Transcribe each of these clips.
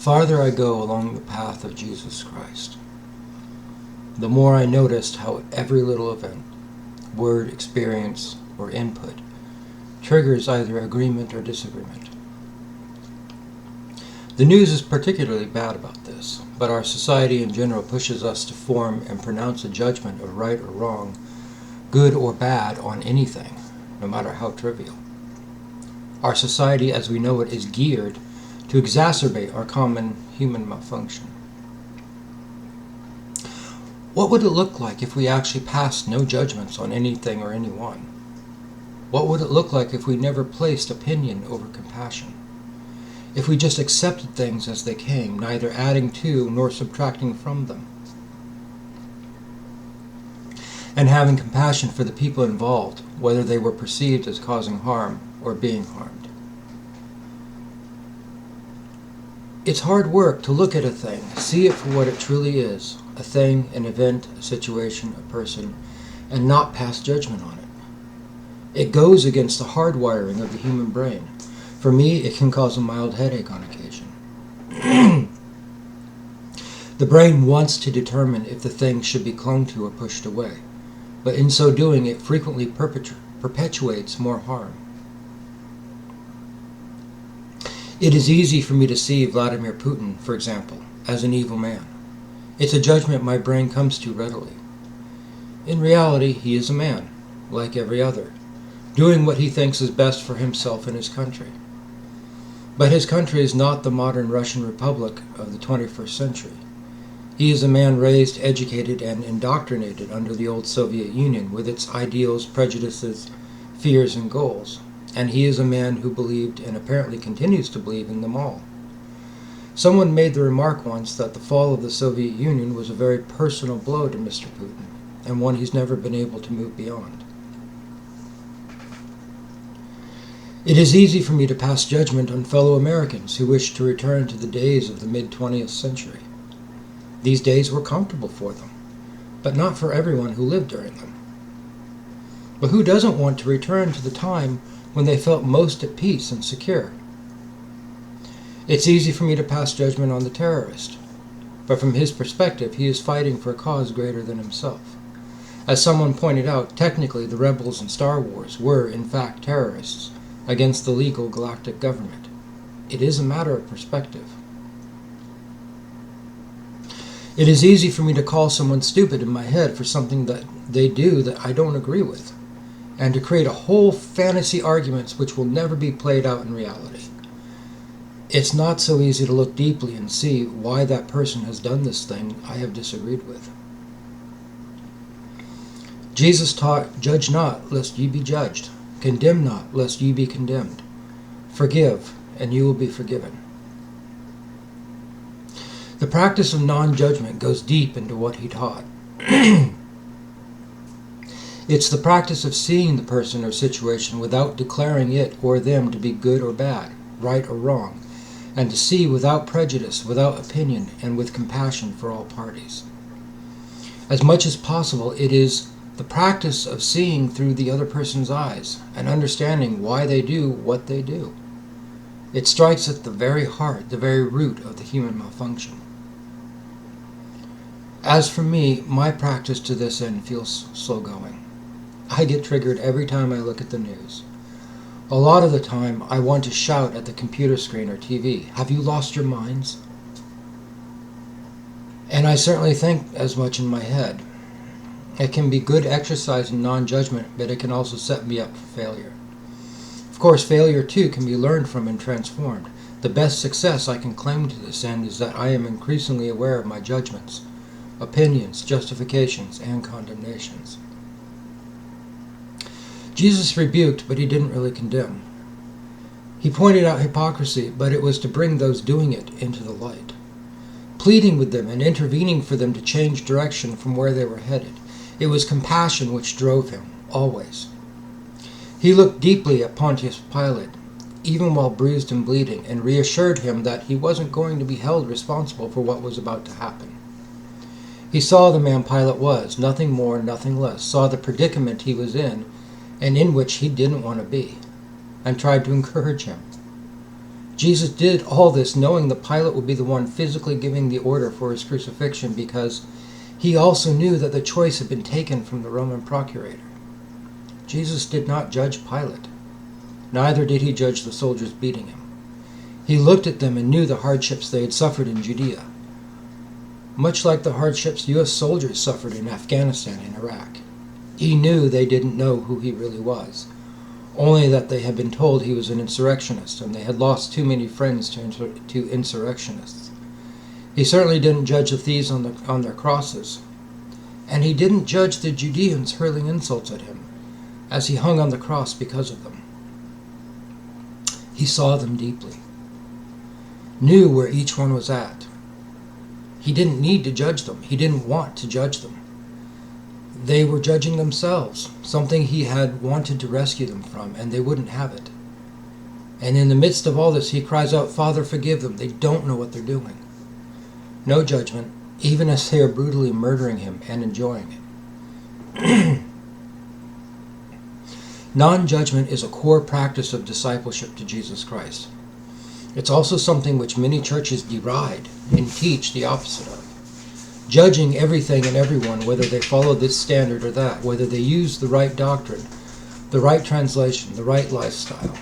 farther I go along the path of Jesus Christ, the more I noticed how every little event, word, experience, or input triggers either agreement or disagreement. The news is particularly bad about this, but our society in general pushes us to form and pronounce a judgment of right or wrong, good or bad on anything, no matter how trivial. Our society as we know it is geared to exacerbate our common human malfunction. What would it look like if we actually passed no judgments on anything or anyone? What would it look like if we never placed opinion over compassion? If we just accepted things as they came, neither adding to nor subtracting from them? And having compassion for the people involved, whether they were perceived as causing harm or being harmed. It's hard work to look at a thing, see it for what it truly is, a thing, an event, a situation, a person, and not pass judgment on it. It goes against the hardwiring of the human brain. For me, it can cause a mild headache on occasion. The brain wants to determine if the thing should be clung to or pushed away, but in so doing, it frequently perpetuates more harm. It is easy for me to see Vladimir Putin, for example, as an evil man. It's a judgment my brain comes to readily. In reality, he is a man, like every other, doing what he thinks is best for himself and his country. But his country is not the modern Russian Republic of the 21st century. He is a man raised, educated, and indoctrinated under the old Soviet Union with its ideals, prejudices, fears, and goals. And he is a man who believed, and apparently continues to believe, in them all. Someone made the remark once that the fall of the Soviet Union was a very personal blow to Mr. Putin, and one he's never been able to move beyond. It is easy for me to pass judgment on fellow Americans who wish to return to the days of the mid-20th century. These days were comfortable for them, but not for everyone who lived during them. But who doesn't want to return to the time when they felt most at peace and secure? It's easy for me to pass judgment on the terrorist, but from his perspective, he is fighting for a cause greater than himself. As someone pointed out, technically the rebels in Star Wars were, in fact, terrorists against the legal galactic government. It is a matter of perspective. It is easy for me to call someone stupid in my head for something that they do that I don't agree with, and to create a whole fantasy arguments which will never be played out in reality. It's not so easy to look deeply and see why that person has done this thing I have disagreed with. Jesus taught, "Judge not, lest ye be judged. Condemn not, lest ye be condemned. Forgive, and you will be forgiven." The practice of non-judgment goes deep into what he taught. It's the practice of seeing the person or situation without declaring it or them to be good or bad, right or wrong, and to see without prejudice, without opinion, and with compassion for all parties. As much as possible, it is the practice of seeing through the other person's eyes and understanding why they do what they do. It strikes at the very heart, the very root of the human malfunction. As for me, my practice to this end feels slow going. I get triggered every time I look at the news. A lot of the time, I want to shout at the computer screen or TV, "Have you lost your minds?" And I certainly think as much in my head. It can be good exercise in non-judgment, but it can also set me up for failure. Of course, failure too can be learned from and transformed. The best success I can claim to this end is that I am increasingly aware of my judgments, opinions, justifications, and condemnations. Jesus rebuked, but he didn't really condemn. He pointed out hypocrisy, but it was to bring those doing it into the light, pleading with them and intervening for them to change direction from where they were headed. It was compassion which drove him, always. He looked deeply at Pontius Pilate, even while bruised and bleeding, and reassured him that he wasn't going to be held responsible for what was about to happen. He saw the man Pilate was, nothing more, nothing less, saw the predicament he was in, and in which he didn't want to be, and tried to encourage him. Jesus did all this knowing that Pilate would be the one physically giving the order for his crucifixion, because he also knew that the choice had been taken from the Roman procurator. Jesus did not judge Pilate. Neither did he judge the soldiers beating him. He looked at them and knew the hardships they had suffered in Judea, much like the hardships U.S. soldiers suffered in Afghanistan and Iraq. He knew they didn't know who he really was, only that they had been told he was an insurrectionist, and they had lost too many friends to insurrectionists. He certainly didn't judge the thieves on their crosses, and he didn't judge the Judeans hurling insults at him as he hung on the cross because of them. He saw them deeply, knew where each one was at. He didn't need to judge them. He didn't want to judge them. They were judging themselves, something he had wanted to rescue them from, and they wouldn't have it. And in the midst of all this, he cries out, "Father, forgive them. They don't know what they're doing." No judgment, even as they are brutally murdering him and enjoying it. Non-judgment is a core practice of discipleship to Jesus Christ. It's also something which many churches deride and teach the opposite of. Judging everything and everyone, whether they follow this standard or that, whether they use the right doctrine, the right translation, the right lifestyle.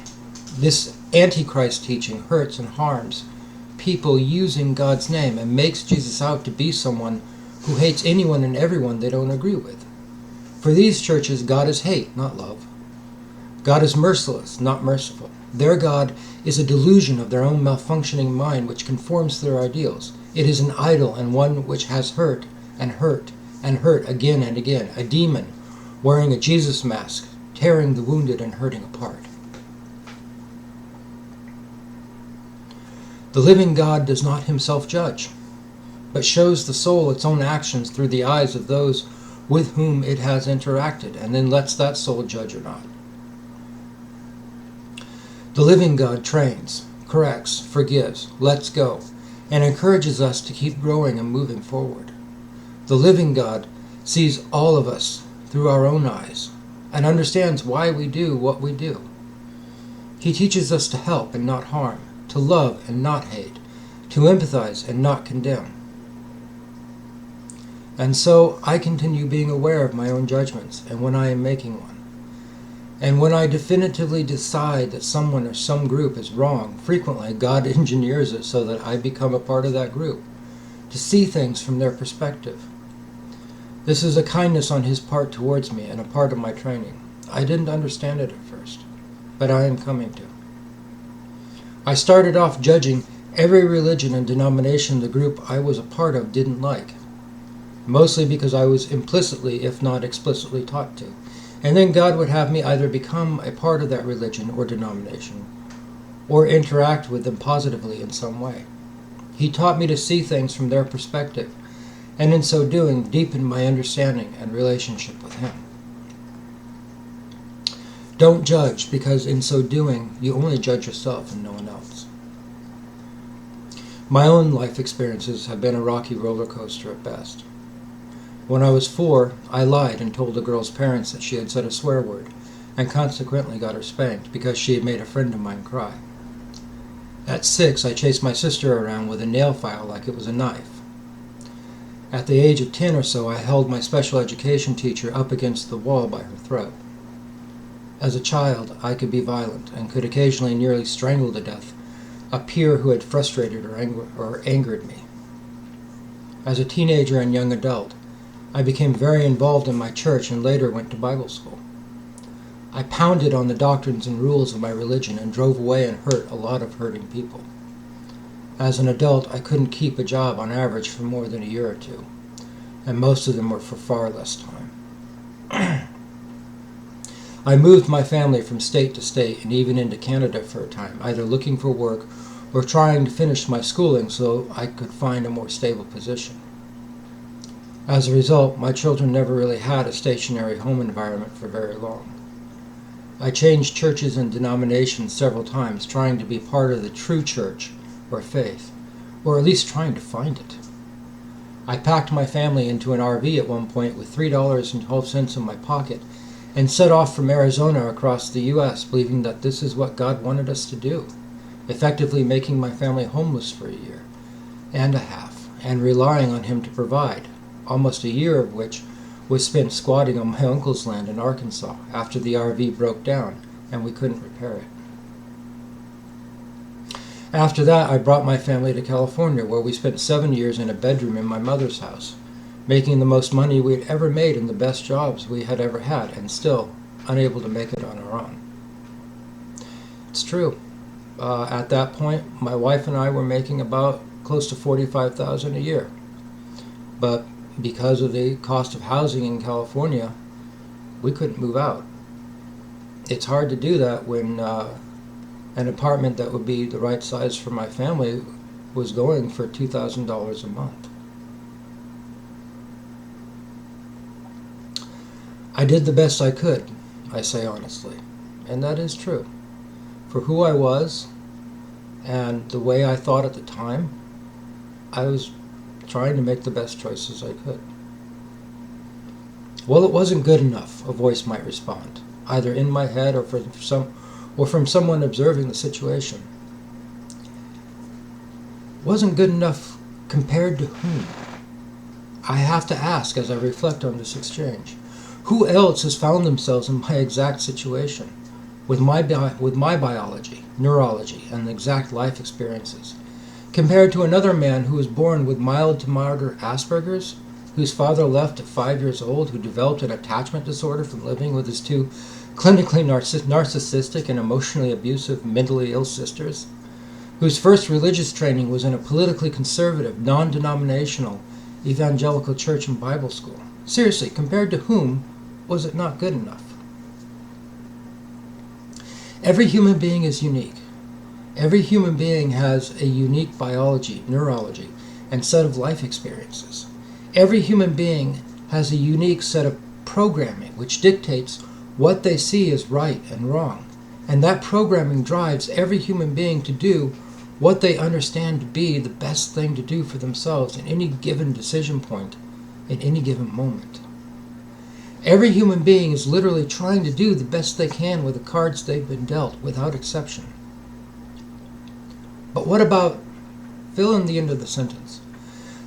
This Antichrist teaching hurts and harms people using God's name and makes Jesus out to be someone who hates anyone and everyone they don't agree with. For these churches, God is hate, not love. God is merciless, not merciful. Their God is a delusion of their own malfunctioning mind which conforms to their ideals. It is an idol, and one which has hurt and hurt and hurt again and again. A demon wearing a Jesus mask, tearing the wounded and hurting apart. The living God does not himself judge, but shows the soul its own actions through the eyes of those with whom it has interacted, and then lets that soul judge or not. The living God trains, corrects, forgives, lets go, and encourages us to keep growing and moving forward. The living God sees all of us through our own eyes and understands why we do what we do. He teaches us to help and not harm, to love and not hate, to empathize and not condemn. And so I continue being aware of my own judgments and when I am making one. And when I definitively decide that someone or some group is wrong, frequently God engineers it so that I become a part of that group, to see things from their perspective. This is a kindness on his part towards me and a part of my training. I didn't understand it at first, but I am coming to. I started off judging every religion and denomination the group I was a part of didn't like, mostly because I was implicitly, if not explicitly, taught to. And then God would have me either become a part of that religion or denomination, or interact with them positively in some way. He taught me to see things from their perspective, and in so doing, deepened my understanding and relationship with him. Don't judge, because in so doing, you only judge yourself and no one else. My own life experiences have been a rocky roller coaster at best. When I was 4, I lied and told the girl's parents that she had said a swear word, and consequently got her spanked because she had made a friend of mine cry. At 6, I chased my sister around with a nail file like it was a knife. At the age of 10 or so, I held my special education teacher up against the wall by her throat. As a child, I could be violent and could occasionally nearly strangle to death a peer who had frustrated or angered me. As a teenager and young adult, I became very involved in my church and later went to Bible school. I pounded on the doctrines and rules of my religion and drove away and hurt a lot of hurting people. As an adult, I couldn't keep a job on average for more than a year or two, and most of them were for far less time. I moved my family from state to state and even into Canada for a time, either looking for work or trying to finish my schooling so I could find a more stable position. As a result, my children never really had a stationary home environment for very long. I changed churches and denominations several times, trying to be part of the true church or faith, or at least trying to find it. I packed my family into an RV at one point with $3.12 in my pocket and set off from Arizona across the U.S., believing that this is what God wanted us to do, effectively making my family homeless for a year and a half, and relying on him to provide, almost a year of which was spent squatting on my uncle's land in Arkansas after the RV broke down and we couldn't repair it. After that, I brought my family to California, where we spent 7 years in a bedroom in my mother's house, making the most money we had ever made in the best jobs we had ever had, and still unable to make it on our own. It's true. At that point, my wife and I were making about close to $45,000 a year. But because of the cost of housing in California, we couldn't move out. It's hard to do that when an apartment that would be the right size for my family was going for $2,000 a month. I did the best I could, I say honestly, and that is true. For who I was and the way I thought at the time, I was trying to make the best choices I could. Well, it wasn't good enough, a voice might respond, either in my head or from someone observing the situation. Wasn't good enough compared to whom? I have to ask as I reflect on this exchange. Who else has found themselves in my exact situation, with my biology, neurology, and exact life experiences, compared to another man who was born with mild to moderate Asperger's, whose father left at 5 years old, who developed an attachment disorder from living with his two clinically narcissistic and emotionally abusive mentally ill sisters, whose first religious training was in a politically conservative, non-denominational evangelical church and Bible school. Seriously, compared to whom was it not good enough? Every human being is unique. Every human being has a unique biology, neurology, and set of life experiences. Every human being has a unique set of programming which dictates what they see as right and wrong. And that programming drives every human being to do what they understand to be the best thing to do for themselves in any given decision point, in any given moment. Every human being is literally trying to do the best they can with the cards they've been dealt, without exception. But what about, fill in the end of the sentence,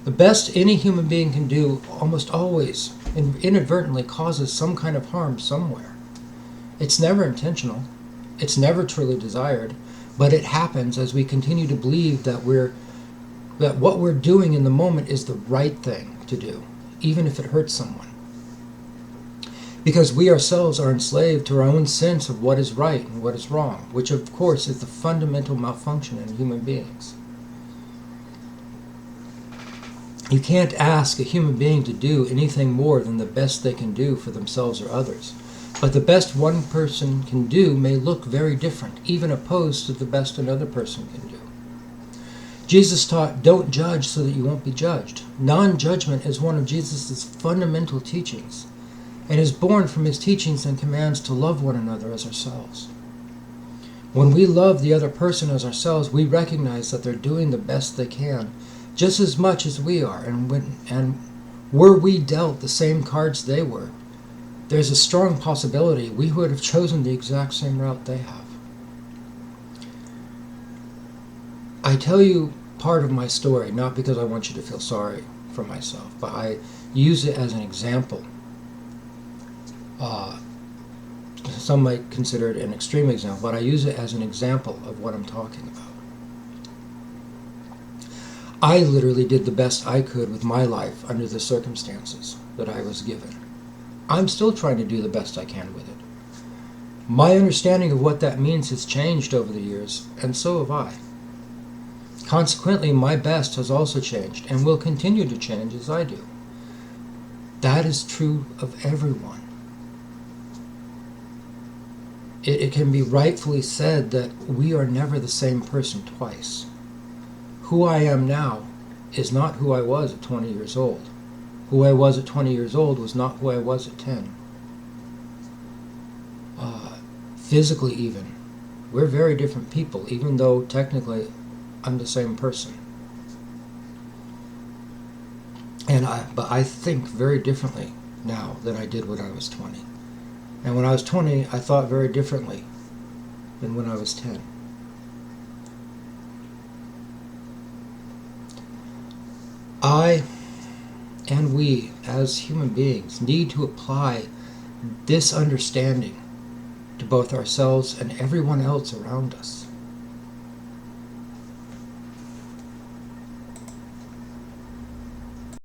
the best any human being can do almost always inadvertently causes some kind of harm somewhere. It's never intentional, it's never truly desired, but it happens as we continue to believe that what we're doing in the moment is the right thing to do, even if it hurts someone. Because we ourselves are enslaved to our own sense of what is right and what is wrong, which of course is the fundamental malfunction in human beings. You can't ask a human being to do anything more than the best they can do for themselves or others. But the best one person can do may look very different, even opposed to the best another person can do. Jesus taught, don't judge so that you won't be judged. Non-judgment is one of Jesus' fundamental teachings, and is born from his teachings and commands to love one another as ourselves. When we love the other person as ourselves, we recognize that they're doing the best they can, just as much as we are, and were we dealt the same cards they were, there's a strong possibility we would have chosen the exact same route they have. I tell you part of my story, not because I want you to feel sorry for myself, but I use it as an example. Some might consider it an extreme example, but I use it as an example of what I'm talking about. I literally did the best I could with my life under the circumstances that I was given. I'm still trying to do the best I can with it. My understanding of what that means has changed over the years, and so have I. Consequently, my best has also changed, and will continue to change as I do. That is true of everyone. It can be rightfully said that we are never the same person twice. Who I am now is not who I was at 20 years old. Who I was at 20 years old was not who I was at 10. Physically even, we're very different people, even though technically I'm the same person. But I think very differently now than I did when I was 20. And when I was 20, I thought very differently than when I was 10. I and we, as human beings, need to apply this understanding to both ourselves and everyone else around us.